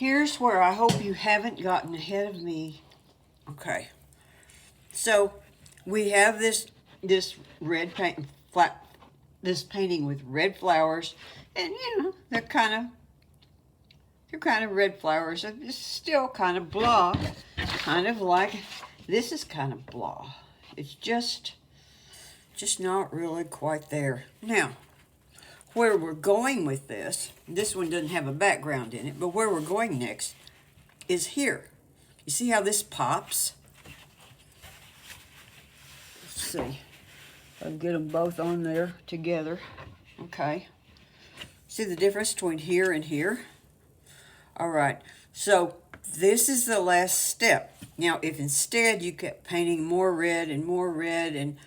here's where I hope you haven't gotten ahead of me. Okay. So we have this red paint this painting with red flowers, and you know they're kind of red flowers. It's still kind of blah, kind of like this is kind of blah. It's just not really quite there. Now, where we're going with this one doesn't have a background in it, but where we're going next is here. You see how this pops? Let's see. I'll get them both on there together. Okay. See the difference between here and here? All right. So this is the last step. Now, if instead you kept painting more red and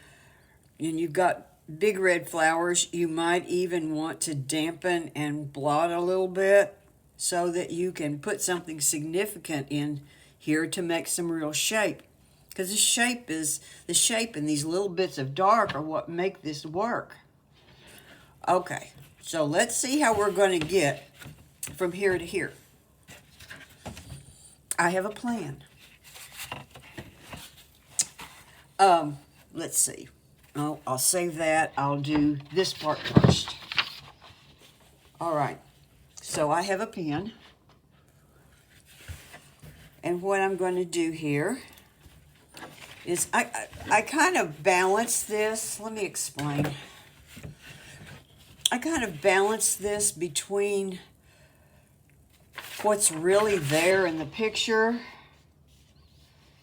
you've got big red flowers, you might even want to dampen and blot a little bit so that you can put something significant in here to make some real shape. Because the shape and these little bits of dark are what make this work. Okay, so let's see how we're going to get from here to here. I have a plan. Let's see. Oh, I'll save that. I'll do this part first. All right, so I have a pen. And what I'm going to do here is I kind of balance this. Let me explain. I kind of balance this between what's really there in the picture.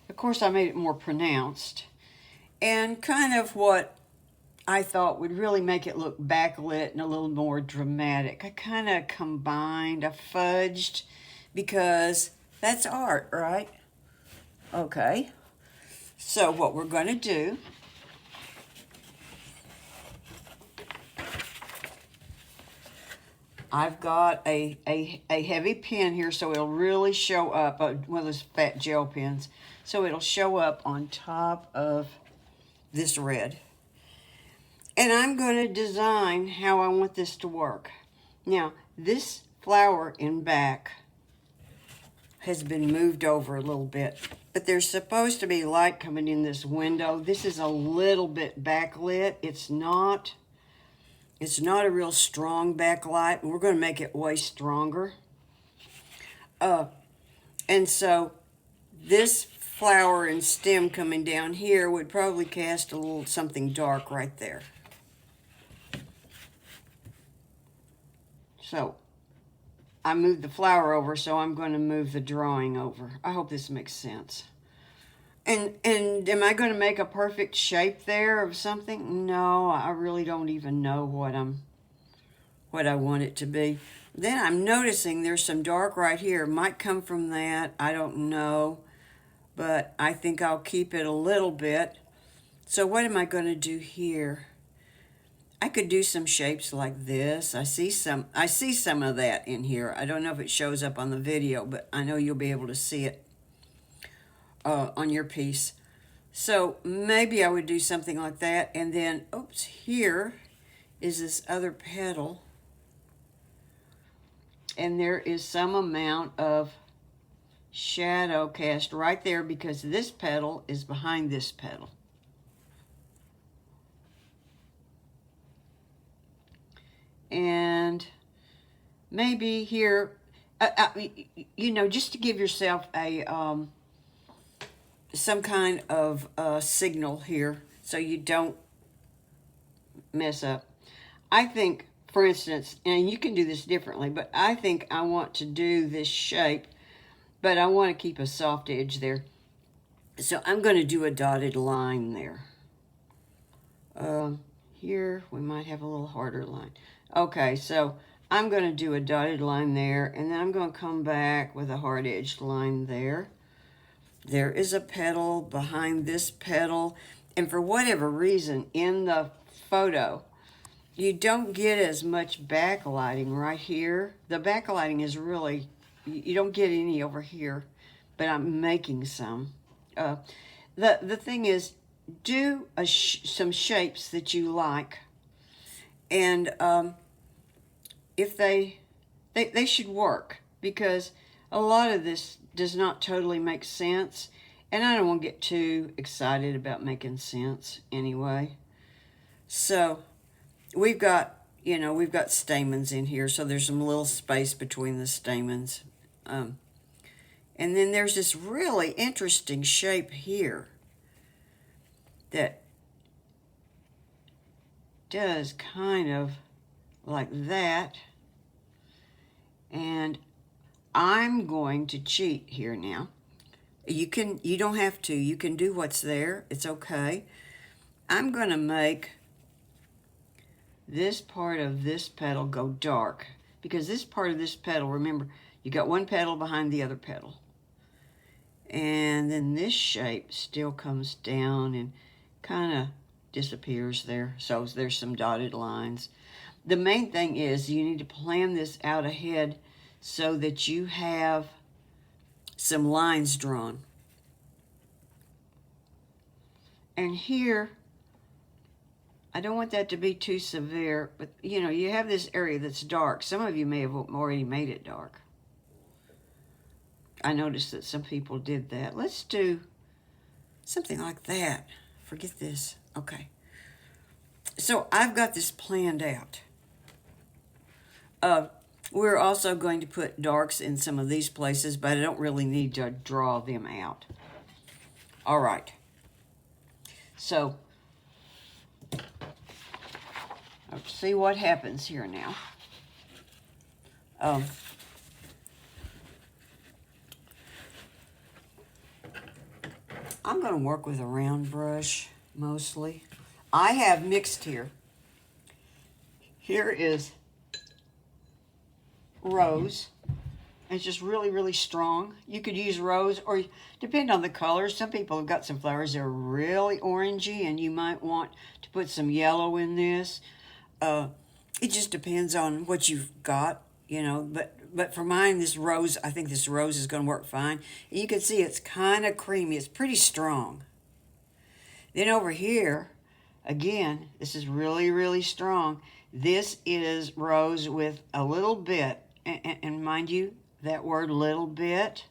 Of course, I made it more pronounced. And kind of what I thought would really make it look backlit and a little more dramatic. I kind of combined, I fudged, because that's art, right? Okay. So what we're going to do, I've got a heavy pen here, so it'll really show up, one of those fat gel pens, so it'll show up on top of this red. And I'm going to design how I want this to work. Now, this flower in back has been moved over a little bit, but there's supposed to be light coming in this window. This is a little bit backlit. It's not a real strong backlight. We're going to make it way stronger. And so this flower and stem coming down here would probably cast a little something dark right there. So I moved the flower over, so I'm going to move the drawing over. I hope this makes sense. And am I going to make a perfect shape there of something? No, I really don't even know what I want it to be. Then I'm noticing there's some dark right here. Might come from that. I don't know. But I think I'll keep it a little bit. So what am I going to do here? I could do some shapes like this. I see some of that in here. I don't know if it shows up on the video, but I know you'll be able to see it on your piece. So maybe I would do something like that. And then, oops, here is this other petal. And there is some amount of shadow cast right there because this petal is behind this petal. And maybe here, you know, just to give yourself a some kind of signal here so you don't mess up. I think, for instance, and you can do this differently, but I think I want to do this shape, but I want to keep a soft edge there. So I'm going to do a dotted line there. Here, we might have a little harder line. Okay, so I'm going to do a dotted line there, and then I'm going to come back with a hard-edged line there. There is a petal behind this petal, and for whatever reason, in the photo, you don't get as much backlighting right here. The backlighting is really, you don't get any over here, but I'm making some. The thing is, do some shapes that you like, and if they should work, because a lot of this does not totally make sense, and I don't want to get too excited about making sense anyway. So we've got, we've got stamens in here, so there's some little space between the stamens. And then there's this really interesting shape here that does kind of like that. And I'm going to cheat here now. You don't have to. You can do what's there. It's okay. I'm going to make this part of this petal go dark, because this part of this petal, remember, you got one petal behind the other petal. And then this shape still comes down and kind of disappears there. So there's some dotted lines. The main thing is you need to plan this out ahead so that you have some lines drawn. And here, I don't want that to be too severe, but you have this area that's dark. Some of you may have already made it dark. I noticed that some people did that. Let's do something like that. Forget this. Okay. So I've got this planned out. We're also going to put darks in some of these places, but I don't really need to draw them out. All right. So let's see what happens here now. I'm going to work with a round brush mostly. I have mixed here. Here is rose. It's just really, really strong. You could use rose, or depend on the colors. Some people have got some flowers that are really orangey, and you might want to put some yellow in this. It just depends on what you've got, But for mine, this rose, I think this rose is going to work fine. And you can see it's kind of creamy. It's pretty strong. Then over here, again, this is really, really strong. This is rose with a little bit, and mind you, that word little bit,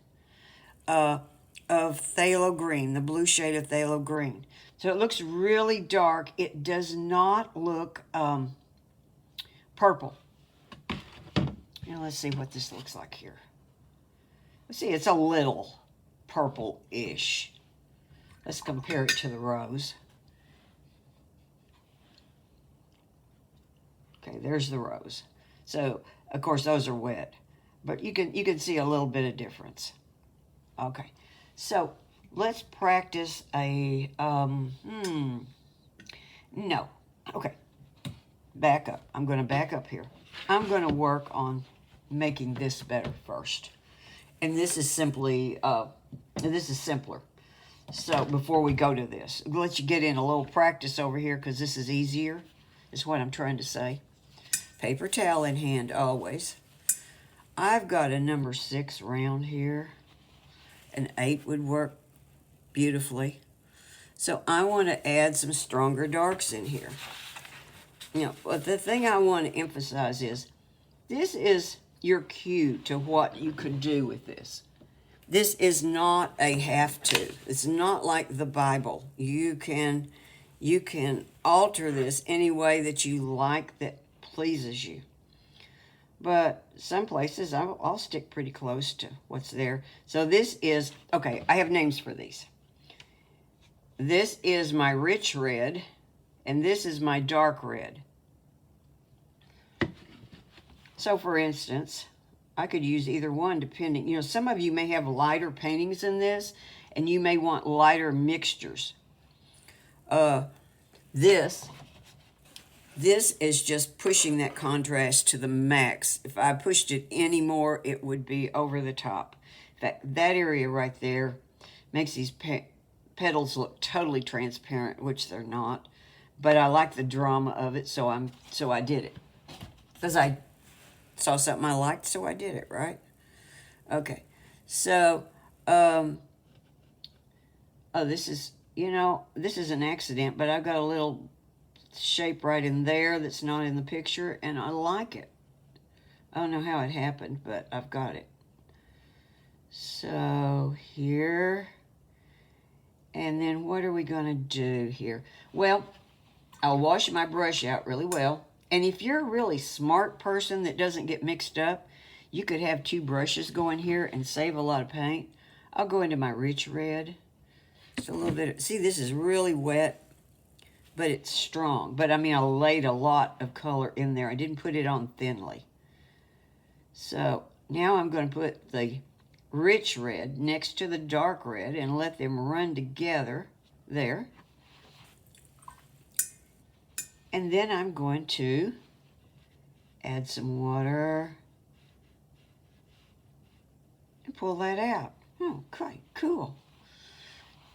of phthalo green, the blue shade of phthalo green. So it looks really dark. It does not look purple. Let's see what this looks like here. Let's see, it's a little purple-ish. Let's compare it to the rose. Okay, there's the rose. So, of course, those are wet, but you can see a little bit of difference. Okay, so let's practice a no. Okay, back up. I'm going to back up here. I'm going to work on making this better first, and this is simply this is simpler. So before we go to this, I'll let you get in a little practice over here, because this is easier, is what I'm trying to say. Paper towel in hand always. I've got a number 6 round here. An 8 would work beautifully. So I want to add some stronger darks in here. But the thing I want to emphasize is this is your cue to what you could do with this. This is not a have-to. It's not like the Bible. You can alter this any way that you like that pleases you. But some places I'll stick pretty close to what's there. So this is, okay, I have names for these. This is my rich red, and this is my dark red. So for instance, I could use either one depending, some of you may have lighter paintings in this, and you may want lighter mixtures. This is just pushing that contrast to the max. If I pushed it any more, it would be over the top. In fact, that area right there makes these petals look totally transparent, which they're not. But I like the drama of it, so I did it. Because I saw something I liked, so I did it, right? Okay. So, this is, this is an accident, but I've got a little shape right in there that's not in the picture, and I like it. I don't know how it happened, but I've got it. So here, and then what are we going to do here? Well, I'll wash my brush out really well. And if you're a really smart person that doesn't get mixed up, you could have two brushes go in here and save a lot of paint. I'll go into my rich red. Just a little bit. See, this is really wet, but it's strong. But I mean, I laid a lot of color in there. I didn't put it on thinly. So now I'm going to put the rich red next to the dark red and let them run together there. And then I'm going to add some water and pull that out. Okay, cool.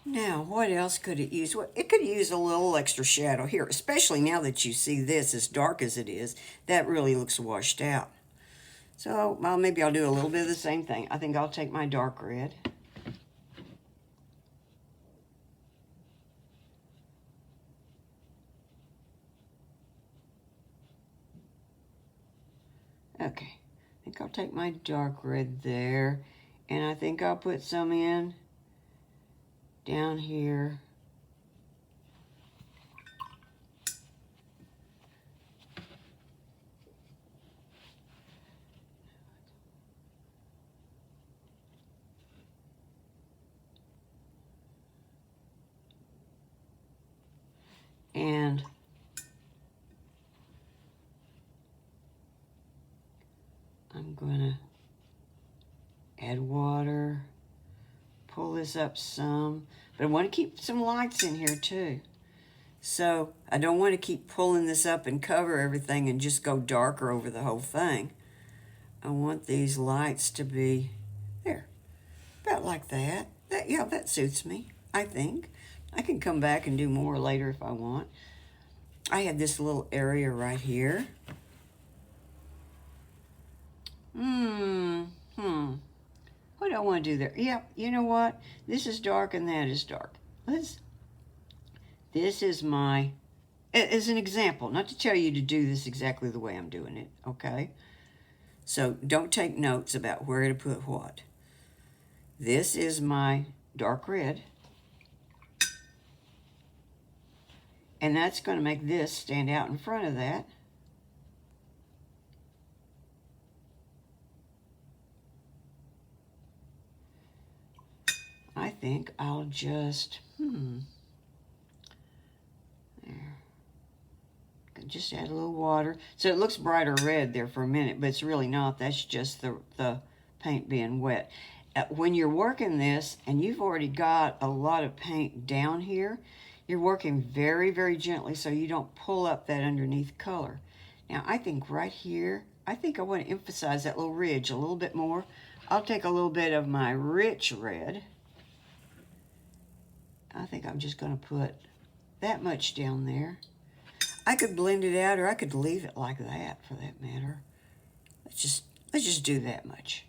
Now, what else could it use? Well, it could use a little extra shadow here, especially now that you see this as dark as it is. That really looks washed out. So, well, maybe I'll do a little bit of the same thing. I think I'll take my dark red. Okay, I think I'll take my dark red there, and I think I'll put some in down here. And I'm going to add water, pull this up some, but I want to keep some lights in here too. So I don't want to keep pulling this up and cover everything and just go darker over the whole thing. I want these lights to be there, about like that. Yeah, that suits me, I think. I can come back and do more later if I want. I had this little area right here. What do I want to do there? Yeah, you know what? This is dark and that is dark. This is my, as an example, not to tell you to do this exactly the way I'm doing it, okay? So don't take notes about where to put what. This is my dark red. And that's going to make this stand out in front of that. I think I'll just, there. Just add a little water. So it looks brighter red there for a minute, but it's really not. That's just the paint being wet. When you're working this and you've already got a lot of paint down here, you're working very, very gently so you don't pull up that underneath color. Now, I think right here, I think I want to emphasize that little ridge a little bit more. I'll take a little bit of my rich red. I think I'm just going to put that much down there. I could blend it out, or I could leave it like that, for that matter. Let's just do that much.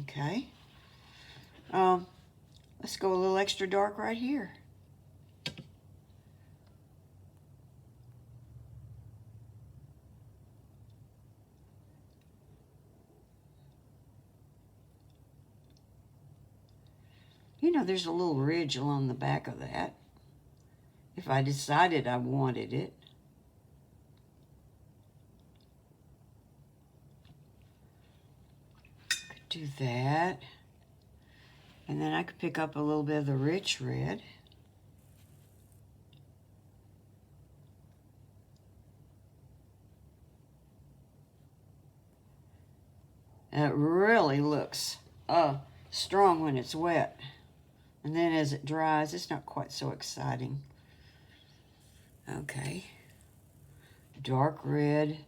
Okay. Let's go a little extra dark right here. You know, there's a little ridge along the back of that. If I decided I wanted it. Could do that. And then I could pick up a little bit of the rich red. And it really looks strong when it's wet. And then as it dries, it's not quite so exciting. Okay. Dark red.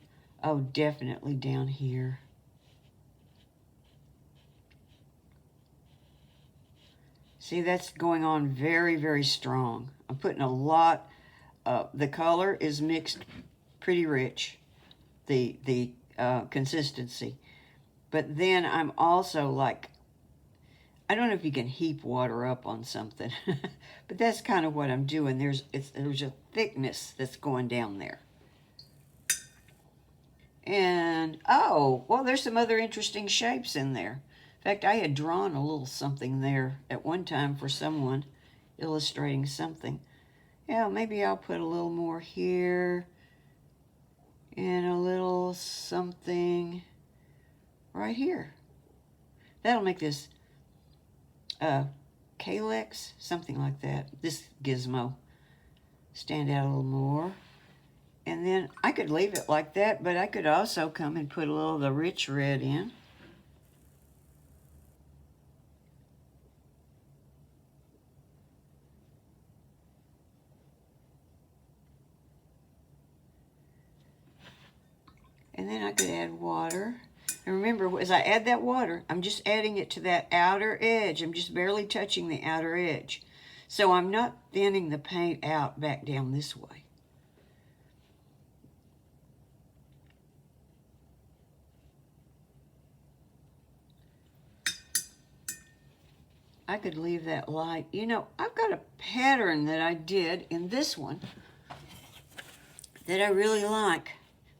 Oh, definitely down here. See, that's going on very, very strong. I'm putting a lot, the color is mixed pretty rich, the consistency. But then I'm also like, I don't know if you can heap water up on something, but that's kind of what I'm doing. There's a thickness that's going down there. And And, oh, well, there's some other interesting shapes in there. In fact, I had drawn a little something there at one time for someone illustrating something. Yeah, maybe I'll put a little more here and a little something right here. That'll make this calyx, something like that. This gizmo stand out a little more. And then I could leave it like that, but I could also come and put a little of the rich red in. And then I could add water. And remember, as I add that water, I'm just adding it to that outer edge. I'm just barely touching the outer edge. So I'm not thinning the paint out back down this way. I could leave that light. You know, I've got a pattern that I did in this one that I really like.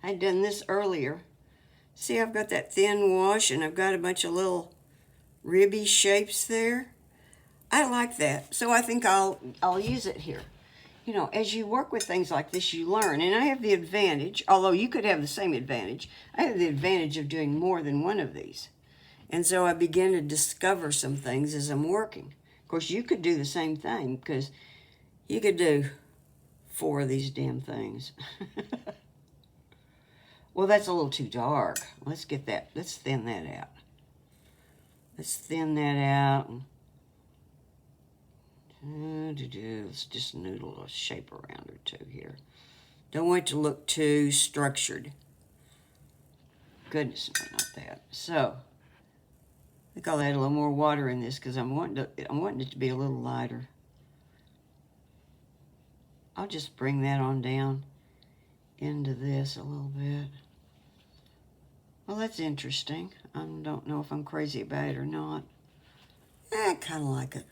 I'd done this earlier. See, I've got that thin wash and I've got a bunch of little ribby shapes there. I like that, so I think I'll use it here. You know, as you work with things like this, you learn. And I have the advantage, although you could have the same advantage, I have the advantage of doing more than one of these. And so I begin to discover some things as I'm working. Of course, you could do the same thing because you could do 4 of these damn things. Well, that's a little too dark. Let's get that. Let's thin that out. Let's thin that out. Let's just noodle a shape around or two here. Don't want it to look too structured. Goodness, no, not that. So, I think I'll add a little more water in this because I'm wanting it to be a little lighter. I'll just bring that on down into this a little bit. Well, that's interesting. I don't know if I'm crazy about it or not. I kind of like it.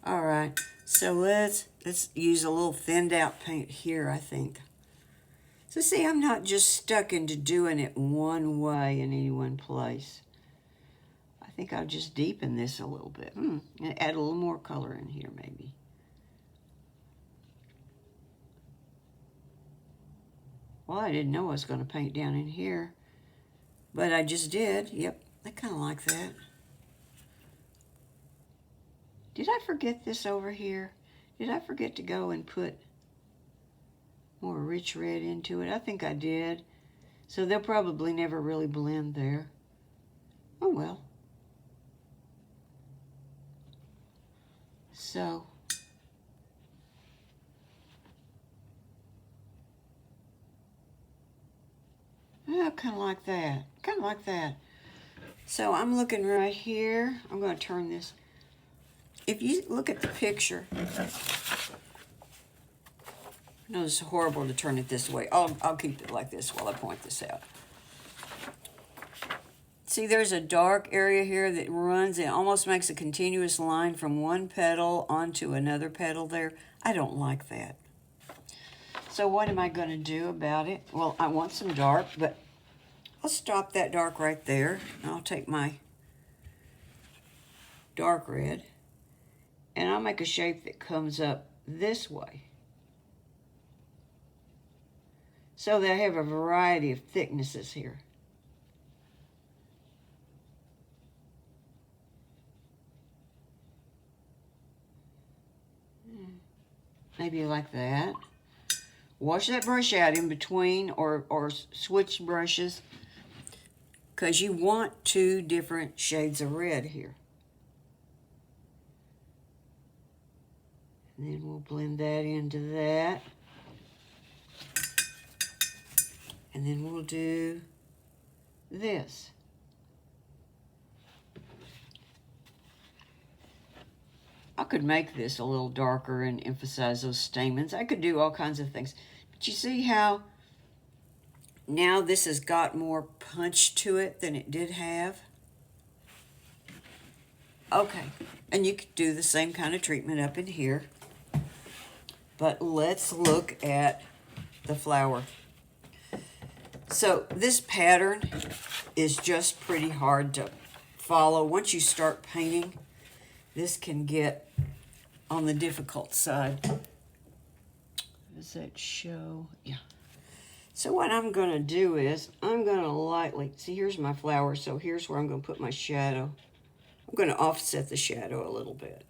All right, so let's use a little thinned out paint here, I think. So see, I'm not just stuck into doing it one way in any one place. I think I'll just deepen this a little bit. And add a little more color in here, maybe. Well, I didn't know I was going to paint down in here, but I just did. Yep, I kind of like that. Did I forget this over here? Did I forget to go and put more rich red into it? I think I did. So they'll probably never really blend there. Oh well. So, I kind of like that. Kind of like that. So I'm looking right here. I'm going to turn this. If you look at the picture, I know it's horrible to turn it this way. I'll keep it like this while I point this out. See, there's a dark area here that runs and almost makes a continuous line from one petal onto another petal there. I don't like that. So what am I going to do about it? Well, I want some dark, but I'll stop that dark right there. I'll take my dark red and I'll make a shape that comes up this way. So that I have a variety of thicknesses here. Maybe like that. Wash that brush out in between or switch brushes because you want 2 different shades of red here. And then we'll blend that into that. And then we'll do this. I could make this a little darker and emphasize those stamens. I could do all kinds of things. But you see how now this has got more punch to it than it did have? Okay, and you could do the same kind of treatment up in here. But let's look at the flower. So this pattern is just pretty hard to follow. Once you start painting, this can get on the difficult side. Does that show? Yeah. So what I'm going to do is I'm going to lightly, see, here's my flower, so here's where I'm going to put my shadow. I'm going to offset the shadow a little bit.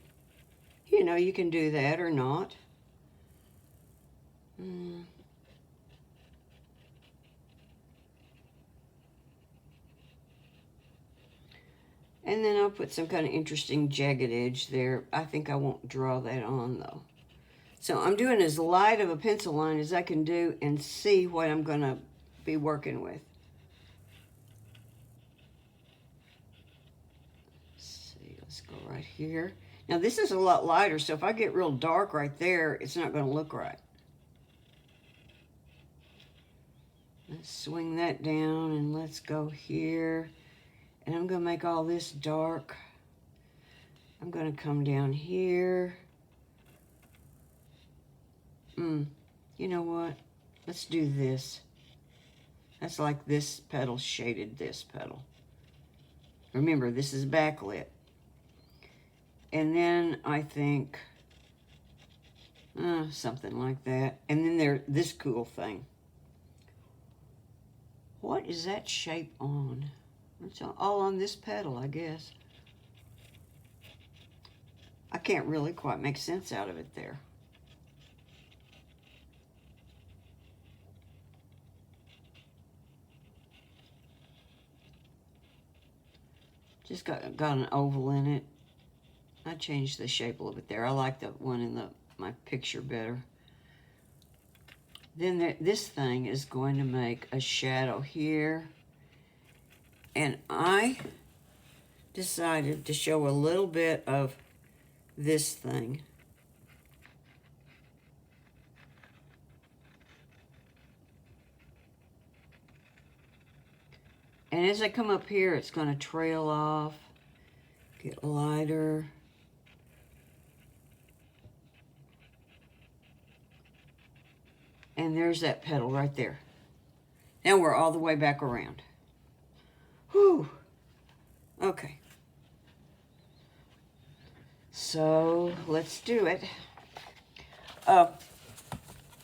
You know, you can do that or not. And then I'll put some kind of interesting jagged edge there. I think I won't draw that on though. So I'm doing as light of a pencil line as I can do and see what I'm going to be working with. Let's see, let's go right here. Now this is a lot lighter, so if I get real dark right there, it's not going to look right. Let's swing that down and let's go here. And I'm going to make all this dark. I'm going to come down here. You know what? Let's do this. That's like this petal shaded this petal. Remember, this is backlit. And then I think something like that. And then there's this cool thing. What is that shape on? It's all on this petal, I guess. I can't really quite make sense out of it there. Just got an oval in it. I changed the shape a little bit there. I like the one in my picture better. Then this thing is going to make a shadow here. And I decided to show a little bit of this thing. And as I come up here, it's going to trail off, get lighter. And there's that petal right there. Now we're all the way back around. Whew. Okay. So let's do it.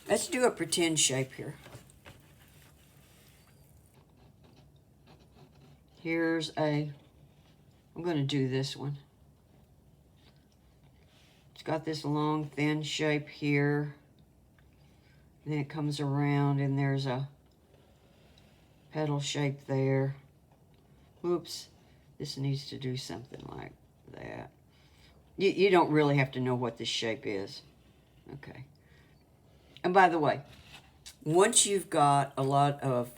Let's do a pretend shape here. I'm going to do this one. It's got this long, thin shape here. And then it comes around and there's a petal shape there. Oops, this needs to do something like that. You don't really have to know what this shape is. Okay. And by the way, once you've got a lot of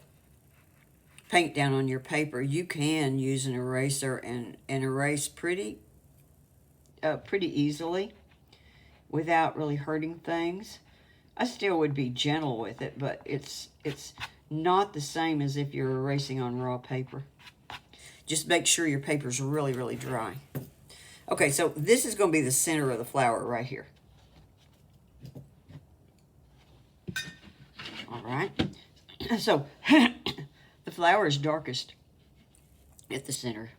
paint down on your paper, you can use an eraser and erase pretty easily without really hurting things. I still would be gentle with it, but it's not the same as if you're erasing on raw paper. Just make sure your paper's really, really dry. Okay, so this is going to be the center of the flower right here. All right. So the flower is darkest at the center.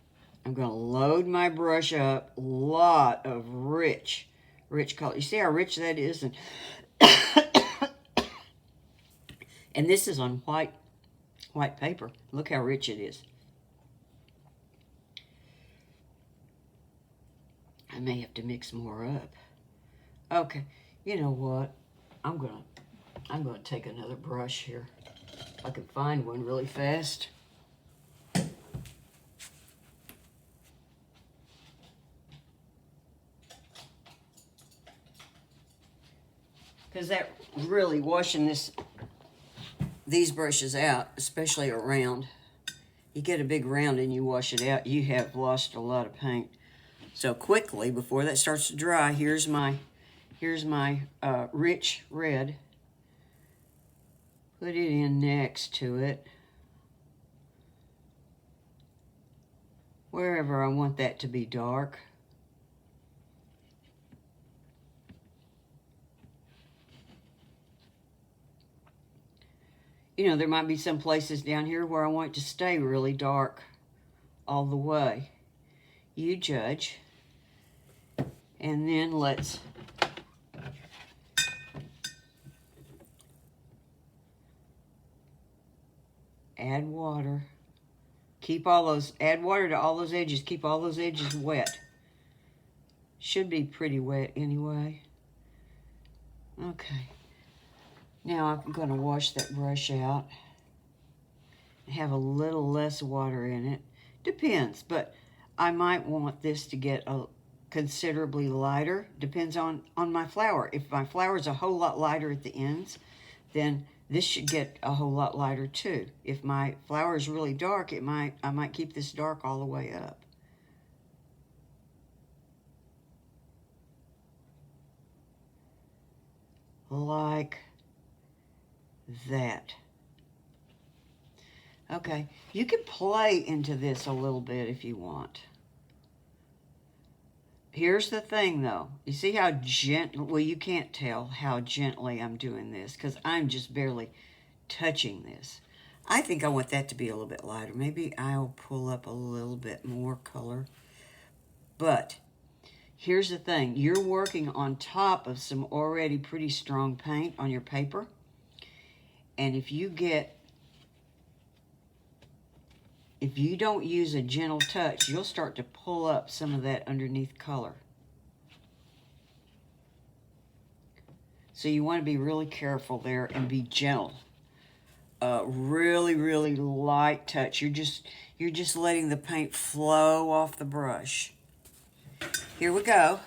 I'm going to load my brush up. A lot of rich color. You see how rich that is? And this is on white paper. Look how rich it is. I may have to mix more up. Okay, you know what? I'm gonna take another brush here. If I can find one really fast. Because that really washing these brushes out, especially around. You get a big round and you wash it out, you have lost a lot of paint. So quickly, before that starts to dry, here's my rich red. Put it in next to it. Wherever I want that to be dark. You know, there might be some places down here where I want it to stay really dark all the way. You judge. And then let's add water. Add water to all those edges. Keep all those edges wet. Should be pretty wet anyway. Okay. Now I'm going to wash that brush out. Have a little less water in it. Depends, but I might want this to get considerably lighter. Depends on my flower. If my flower is a whole lot lighter at the ends, then this should get a whole lot lighter too. If my flower is really dark, I might keep this dark all the way up. Like that. Okay, you can play into this a little bit if you want. Here's the thing though. You see how gentle, well, you can't tell how gently I'm doing this because I'm just barely touching this. I think I want that to be a little bit lighter. Maybe I'll pull up a little bit more color. But here's the thing. You're working on top of some already pretty strong paint on your paper. And if you don't use a gentle touch, you'll start to pull up some of that underneath color. So you want to be really careful there and be gentle. Really, really light touch. You're just letting the paint flow off the brush. Here we go.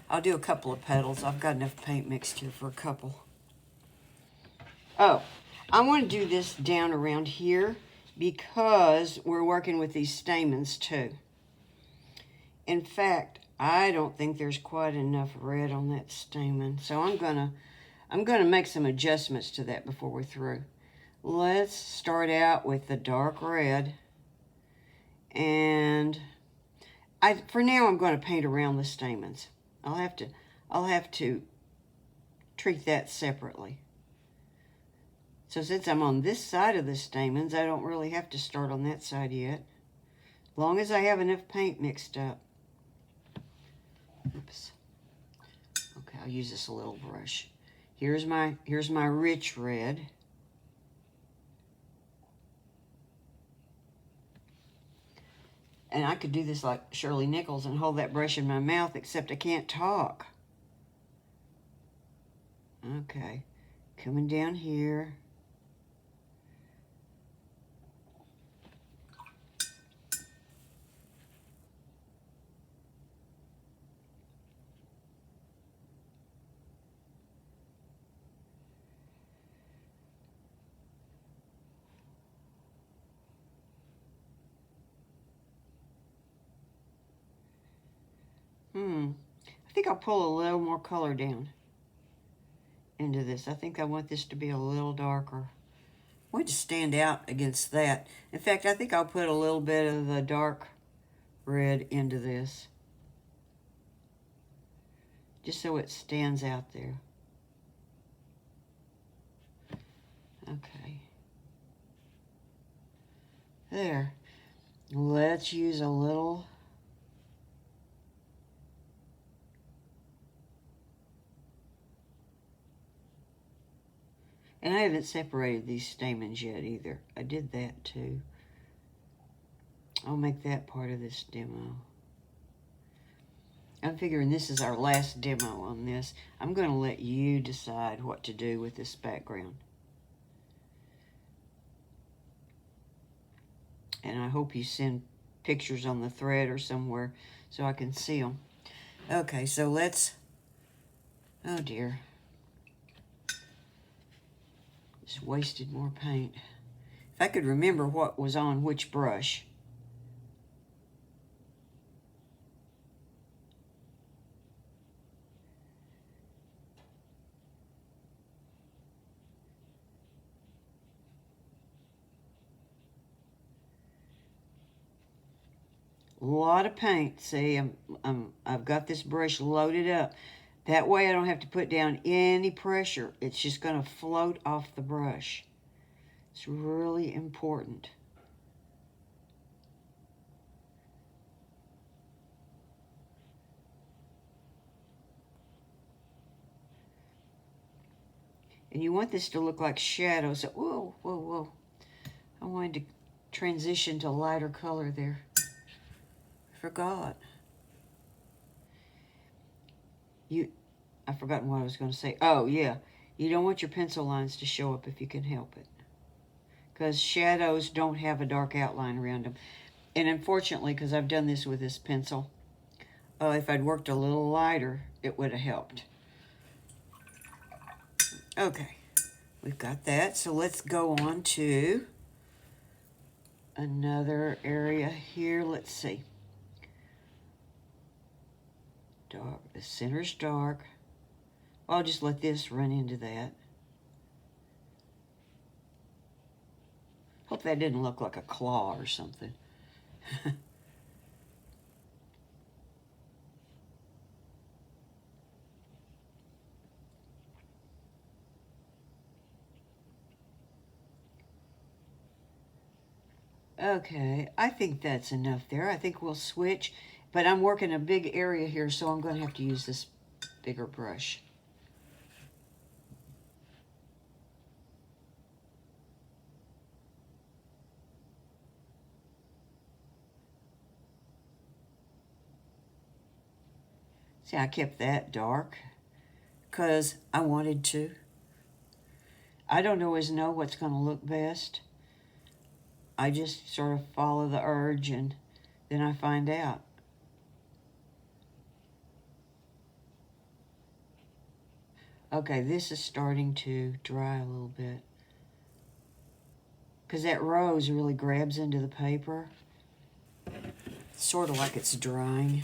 I'll do a couple of petals. I've got enough paint mixed here for a couple. Oh, I want to do this down around here because we're working with these stamens too. In fact, I don't think there's quite enough red on that stamen, so I'm gonna make some adjustments to that before we're through. Let's start out with the dark red, and for now I'm going to paint around the stamens. I'll have to treat that separately. So since I'm on this side of the stamens, I don't really have to start on that side yet. As long as I have enough paint mixed up. Oops. Okay, I'll use this little brush. Here's my rich red. And I could do this like Shirley Nichols and hold that brush in my mouth, except I can't talk. Okay, coming down here. I think I'll pull a little more color down into this. I think I want this to be a little darker. I want it to stand out against that. In fact, I think I'll put a little bit of the dark red into this, just so it stands out there. Okay. There. Let's use a little and I haven't separated these stamens yet either. I did that too. I'll make that part of this demo. I'm figuring this is our last demo on this. I'm going to let you decide what to do with this background. And I hope you send pictures on the thread or somewhere so I can see them. Okay, so let's, oh dear. Just wasted more paint. If I could remember what was on which brush. A lot of paint. See, I've got this brush loaded up. That way I don't have to put down any pressure. It's just going to float off the brush. It's really important. And you want this to look like shadows. So, whoa, whoa, whoa. I wanted to transition to lighter color there. Forgot. I've forgotten what I was going to say. Oh, yeah. You don't want your pencil lines to show up if you can help it. Because shadows don't have a dark outline around them. And unfortunately, because I've done this with this pencil, if I'd worked a little lighter, it would have helped. Okay, we've got that. So let's go on to another area here. Let's see. Dark. The center's dark. I'll just let this run into that. Hope that didn't look like a claw or something. Okay, I think that's enough there. I think we'll switch, but I'm working a big area here, so I'm going to have to use this bigger brush. See, I kept that dark because I wanted to. I don't always know what's going to look best. I just sort of follow the urge and then I find out. Okay, this is starting to dry a little bit. Because that rose really grabs into the paper. Sort of like it's drying.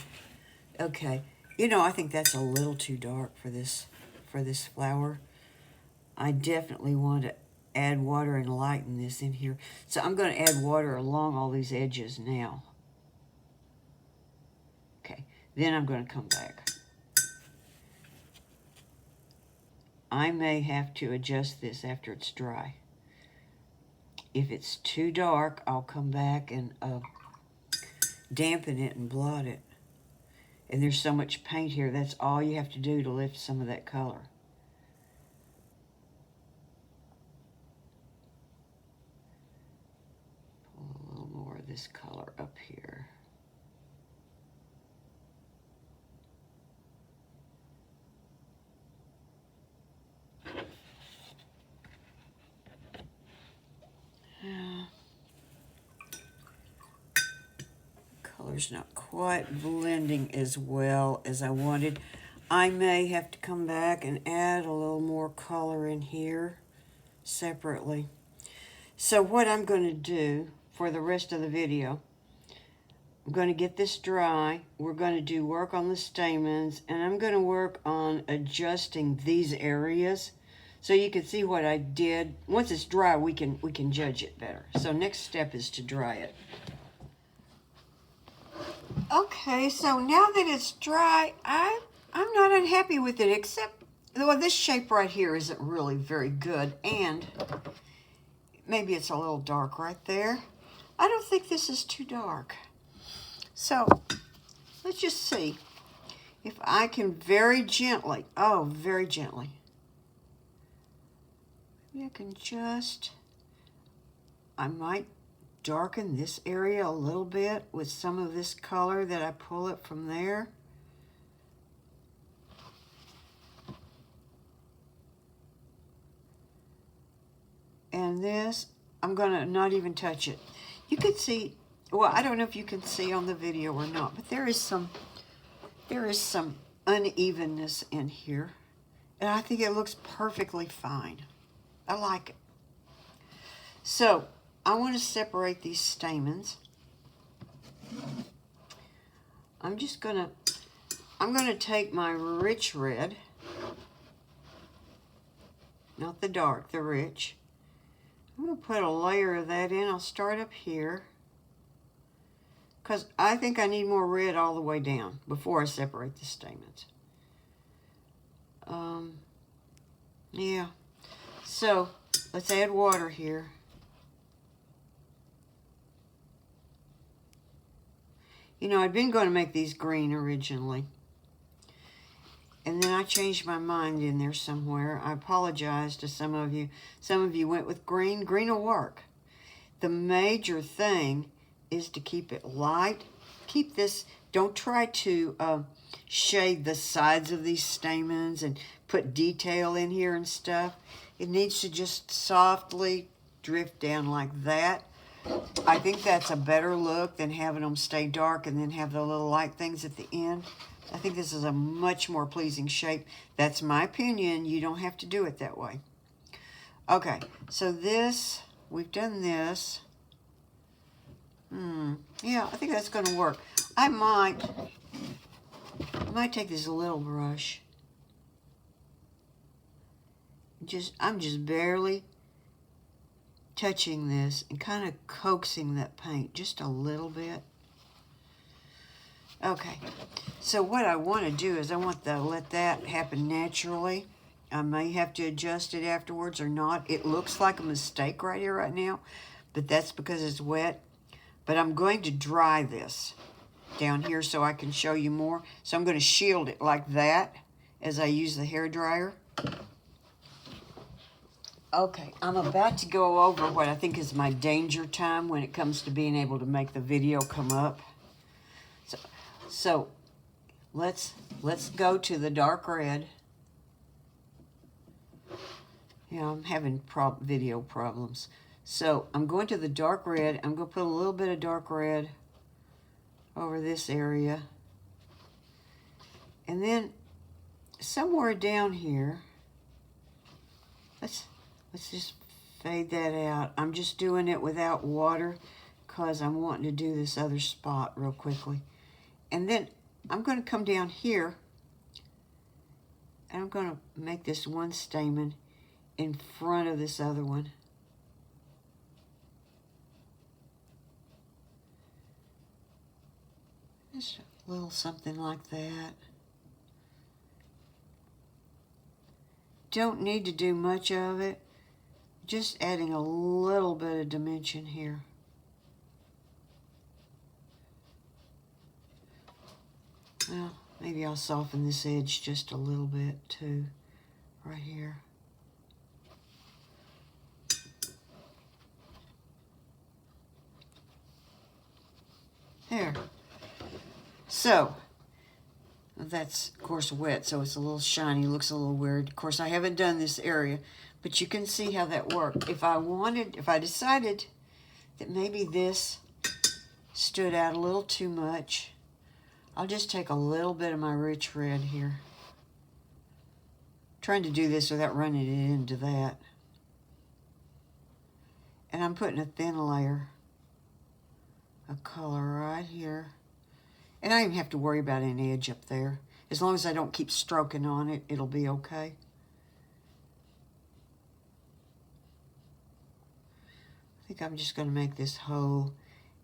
Okay, you know, I think that's a little too dark for this flower. I definitely want to add water and lighten this in here. So I'm going to add water along all these edges now. Okay, then I'm going to come back. I may have to adjust this after it's dry. If it's too dark, I'll come back and dampen it and blot it. And there's so much paint here, that's all you have to do to lift some of that color. Pull a little more of this color up here. Color's not quite blending as well as I wanted. I may have to come back and add a little more color in here separately. So what I'm going to do for the rest of the video, I'm going to get this dry. We're going to do work on the stamens, and I'm going to work on adjusting these areas so you can see what I did. Once it's dry, we can judge it better. So next step is to dry it. Okay, so now that it's dry, I'm not unhappy with it, except, well, this shape right here isn't really very good, and maybe it's a little dark right there. I don't think this is too dark. So, let's just see if I can very gently, very gently. Maybe I can just, I might darken this area a little bit with some of this color that I pull it from there. And this, I'm gonna not even touch it. You can see, well, I don't know if you can see on the video or not, but there is some unevenness in here. And I think it looks perfectly fine. I like it. So, I want to separate these stamens. I'm gonna take my rich red, not the dark, the rich. I'm gonna put a layer of that in. I'll start up here, because I think I need more red all the way down before I separate the stamens. Yeah. So, let's add water here. You know, I'd been going to make these green originally. And then I changed my mind in there somewhere. I apologize to some of you. Some of you went with green. Green will work. The major thing is to keep it light. Keep this, don't try to shade the sides of these stamens and put detail in here and stuff. It needs to just softly drift down like that. I think that's a better look than having them stay dark and then have the little light things at the end. I think this is a much more pleasing shape. That's my opinion. You don't have to do it that way. Okay, so this, we've done this. Yeah, I think that's going to work. I might take this little brush. I'm just barely touching this and kind of coaxing that paint just a little bit. Okay, so what I want to do is I want to let that happen naturally. I may have to adjust it afterwards or not. It looks like a mistake right here, right now, but that's because it's wet. But I'm going to dry this down here so I can show you more. So I'm going to shield it like that as I use the hair dryer. Okay, I'm about to go over what I think is my danger time when it comes to being able to make the video come up. So let's go to the dark red. Yeah, I'm having video problems. So I'm going to the dark red. I'm going to put a little bit of dark red over this area. And then somewhere down here, let's just fade that out. I'm just doing it without water because I'm wanting to do this other spot real quickly. And then I'm going to come down here and I'm going to make this one stamen in front of this other one. Just a little something like that. Don't need to do much of it. Just adding a little bit of dimension here. Well, maybe I'll soften this edge just a little bit too, right here. There. So, that's, of course, wet, so it's a little shiny, looks a little weird. Of course, I haven't done this area, but you can see how that worked. If I decided that maybe this stood out a little too much, I'll just take a little bit of my rich red here. I'm trying to do this without running it into that. And I'm putting a thin layer of color right here. And I don't even have to worry about an edge up there. As long as I don't keep stroking on it, it'll be okay. I think I'm just going to make this whole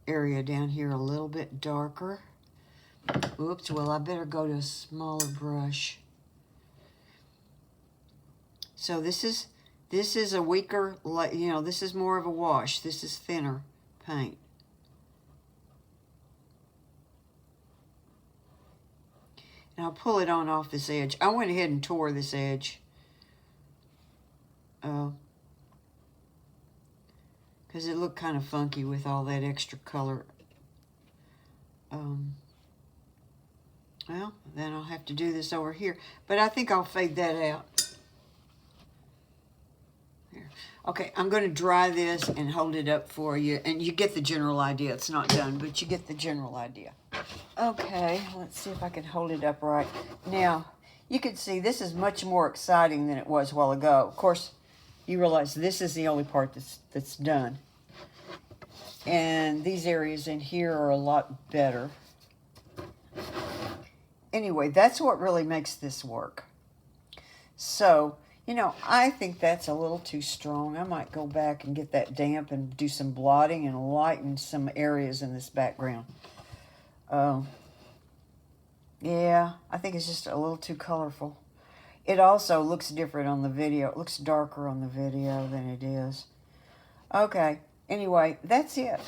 area down here a little bit darker. Oops, well, I better go to a smaller brush. So this is a weaker, you know, this is more of a wash. This is thinner paint. And I'll pull it on off this edge. I went ahead and tore this edge. Because it looked kind of funky with all that extra color. Well, then I'll have to do this over here. But I think I'll fade that out. There. Okay, I'm going to dry this and hold it up for you. And you get the general idea. It's not done, but you get the general idea. Okay, let's see if I can hold it up right. Now, you can see this is much more exciting than it was a while ago. Of course, you realize this is the only part that's done. And these areas in here are a lot better. Anyway, that's what really makes this work. So, you know, I think that's a little too strong. I might go back and get that damp and do some blotting and lighten some areas in this background. Yeah, I think it's just a little too colorful. It also looks different on the video. It looks darker on the video than it is. Okay, anyway, that's it.